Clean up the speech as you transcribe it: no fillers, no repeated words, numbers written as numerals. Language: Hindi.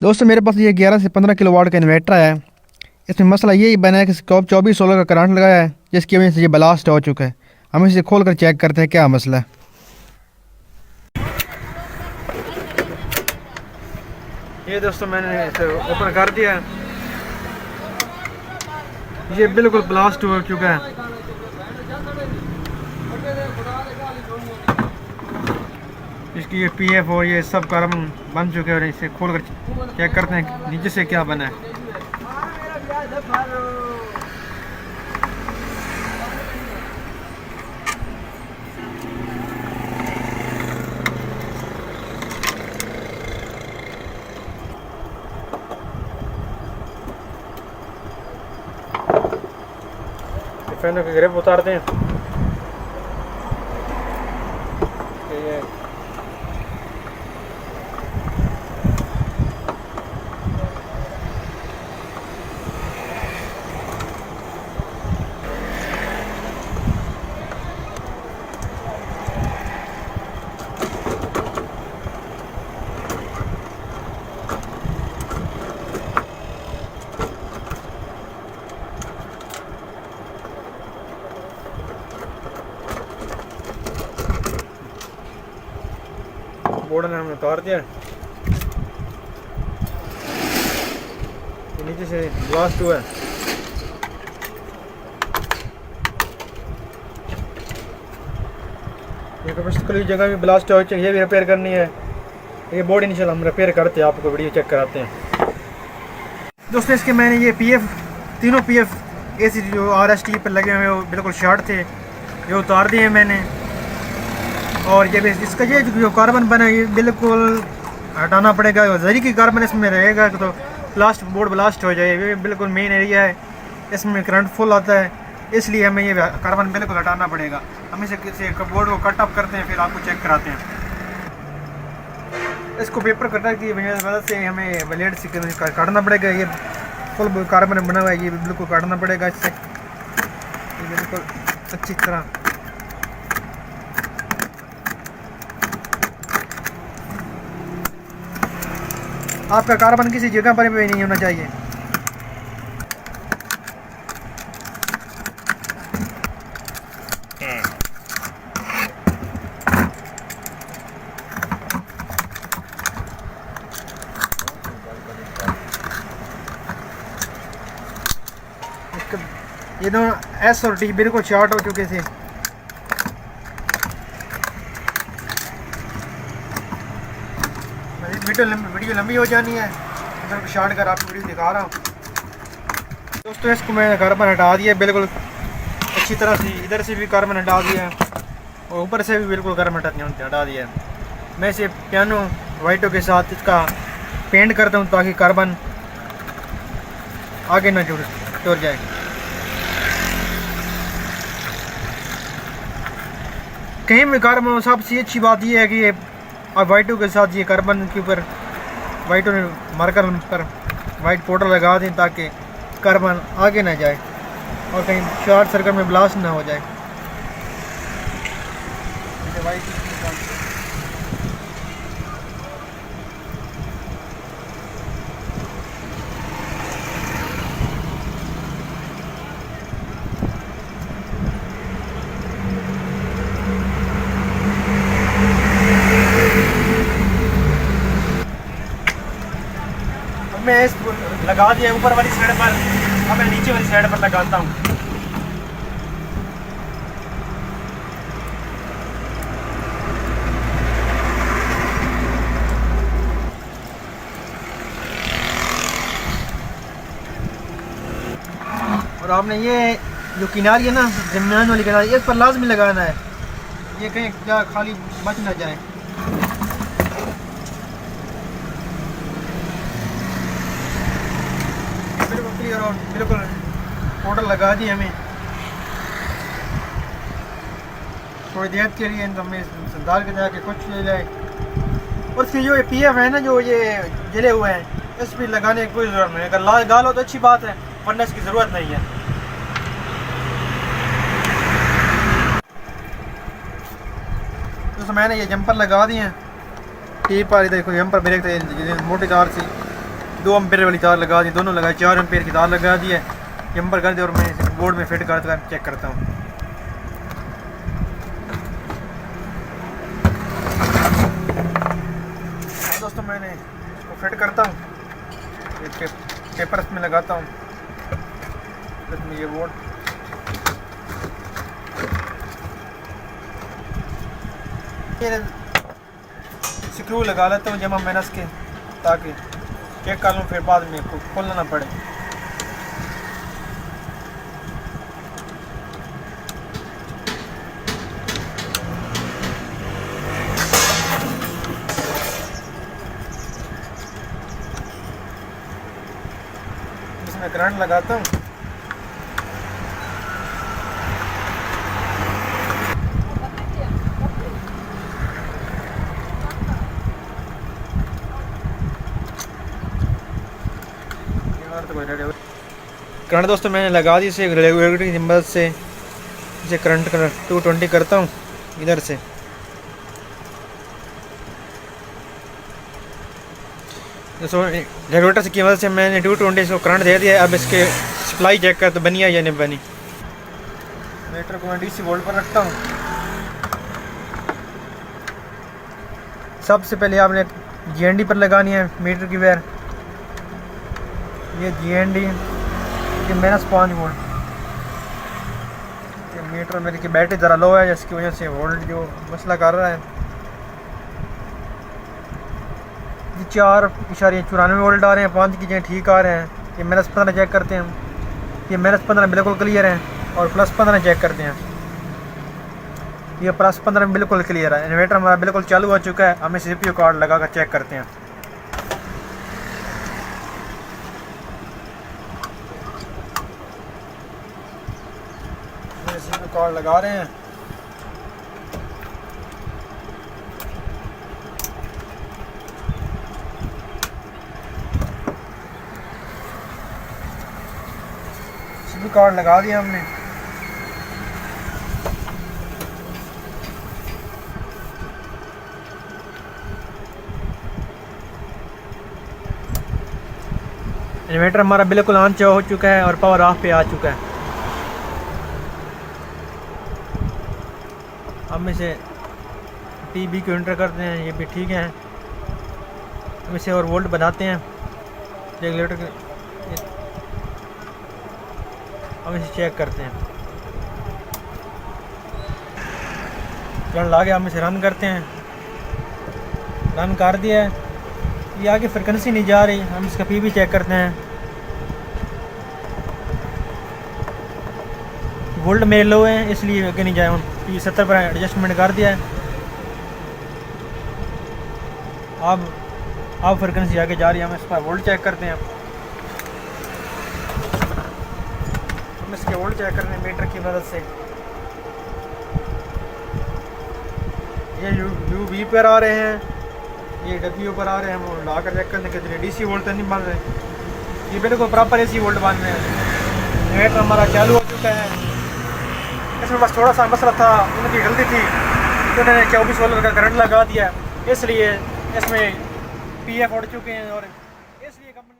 दोस्तों मेरे पास ये 11 से 15 किलो वाट का इन्वर्टर है। इसमें मसला ये ही बना है कि 24 सोलर का करंट लगाया है, जिसकी वजह से ये ब्लास्ट हो चुका है। हम इसे खोल कर चेक करते हैं क्या मसला है। ये दोस्तों मैंने इसे ओपन कर दिया है, ये बिल्कुल ब्लास्ट हो चुका है। इसकी ये पीएफ और ये सब कार्बन बन चुके हैं और इसे खोल कर चेक करते हैं नीचे से क्या बना है। फैनों की ग्रिप उतारते हैं। ये बोर्ड ने हमने उतार दिया, नीचे से ब्लास्ट हुआ है। ये कभी जगह भी ब्लास्ट हो चाहिए, ये भी रिपेयर करनी है। ये बोर्ड इंशाल्लाह हम रिपेयर करते हैं, आपको वीडियो चेक कराते हैं। दोस्तों इसके मैंने ये पीएफ तीनों पीएफ एसी जो आरएसटी पर लगे हुए वो बिल्कुल शॉर्ट थे, ये उतार दिए मैंने। और ये इसका ये जो कार्बन बना है ये बिल्कुल हटाना पड़ेगा। जरी की कार्बन इसमें रहेगा तो ब्लास्ट बोर्ड ब्लास्ट हो जाए। ये बिल्कुल मेन एरिया है, इसमें करंट फुल आता है, इसलिए हमें ये कार्बन बिल्कुल हटाना पड़ेगा। हम इसे किसी बोर्ड को कट अप करते हैं, फिर आपको चेक कराते हैं। इसको पेपर कटर की वजह से हमें ब्लेड से काटना पड़ेगा। ये फुल कार्बन बना हुआ है, ये बिल्कुल काटना पड़ेगा इससे बिल्कुल अच्छी तरह। आपका कार्बन किसी जगह पर भी नहीं होना चाहिए। ये दोनों एस और टी बिल्कुल शॉर्ट हो चुके थे। वीडियो लंबी हो जानी है, मैं शॉर्ट कर आपको वीडियो दिखा रहा हूँ। दोस्तों इसको मैंने कार्बन हटा दिया बिल्कुल अच्छी तरह से, इधर से भी कार्बन हटा दिया और ऊपर से भी बिल्कुल कार्बन हटा दिया। मैं इसे पियानो वाइटों के साथ इसका पेंट करता हूँ ताकि कार्बन आगे ना जुड़ जाए। कहीं भी कार्बन सबसे अच्छी बात यह है कि ये वाइटों के साथ ये कार्बन के ऊपर वाइटों ने मार्कर पर वाइट पाउडर लगा दें ताकि कार्बन आगे ना जाए और कहीं शॉर्ट सर्किट में ब्लास्ट ना हो जाए। मैं इस लगा दिया ऊपर वाली साइड पर, अब मैं नीचे वाली साइड पर लगाता हूँ। और आपने ये जो किनारी है ना, जमीन वाली किनारी, इस पर लाजमी लगाना है, ये कहीं क्या खाली बच ना जाए। और बिल्कुल पाउडर लगा दी हमें थोड़ी देर के लिए, हमें संदाल के जाके कुछ ले जाए। और फिर जो पीएफ है ना, जो ये जले हुए हैं, इस पर लगाने की कोई ज़रूरत नहीं है। अगर गालो तो अच्छी बात है, वरना इसकी ज़रूरत नहीं है। तो मैंने ये जंपर लगा दिए हैं। टी पर देखो जंपर ब्रेक थे मोटी तार से 2 एम्पेयर वाली तार लगा दी, दोनों लगाए, 4 एम्पेयर की तार लगा दी है, जंपर कर दिया और मैं इसे बोर्ड में फिट करता हुआ चेक करता हूँ। दोस्तों मैंने इसको फिट करता हूँ, पेपर में लगाता हूँ, ये बोर्ड स्क्रू लगा लेता हूँ जमा मेनस के, ताकि चेक कर लूँ फिर बाद में खोलना ना पड़े। इसमें करंट लगाता हूँ, करंट दोस्तों मैंने लगा दी, इसे रेगुलेटर की मदद से इसे करंट 220 करता हूँ इधर से। दोस्तों रेगुलेटर की मदद से मैंने 220 इसको करंट दे दिया है। अब इसके सप्लाई चेक कर तो बनी है या नहीं बनी। मीटर को मैं DC वोल्ट पर रखता हूँ। सबसे पहले आपने GND पर लगानी है मीटर की वायर, ये GND, ये -5 वोल्ट। ये मीटर मेरी की बैटरी ज़रा लो है, जिसकी वजह से वोल्ट जो मसला कर रहा है। ये 4.94 वोल्ट आ रहे हैं, 5 की जगह ठीक आ रहे हैं। ये -15 चेक करते हैं, ये -15 बिल्कुल क्लियर है, और +15 चेक करते हैं, ये +15 बिल्कुल क्लियर है। इन्वर्टर हमारा बिल्कुल चालू हो चुका है। हम CPU कार्ड लगा कर चेक करते हैं। CPU कार्ड लगा रहे हैं। CPU कार्ड लगा दिया हमने। इन्वर्टर हमारा बिल्कुल ऑन हो चुका है और पावर ऑफ पे आ चुका है। हम इसे PB को एंटर करते हैं, ये भी ठीक है। हम इसे और वोल्ट बनाते हैं रेगुलेटर के, हम इसे चेक करते हैं। रन ला के हम इसे रन करते हैं। रन कर दिया है, ये आगे फ्रिक्वेंसी नहीं जा रही। हम इसका PB चेक करते हैं। वोल्ट मेरे लो है, इसलिए आगे नहीं जाए। हम 70 पर एडजस्टमेंट कर दिया है। अब फ्रिक्वेंसी आगे जा रही है। हम इस पर वोल्ट चेक करते हैं। हम इसके वोल्ट चेक करते हैं मीटर की मदद से। ये UV पर आ रहे हैं, ये W पर आ रहे हैं। हम ला कर चेक करने के लिए DC वोल्ट तो नहीं बन रहे, ये बिल्कुल प्रॉपर AC वोल्ट बन रहे हैं। इन्वर्टर हमारा चालू हो चुका है। इसमें बस थोड़ा सा मसला था, उनकी गलती थी कि उन्होंने 24 वोल्ट का करंट लगा दिया, इसलिए इसमें PF उड़ चुके हैं और इसलिए कंपनी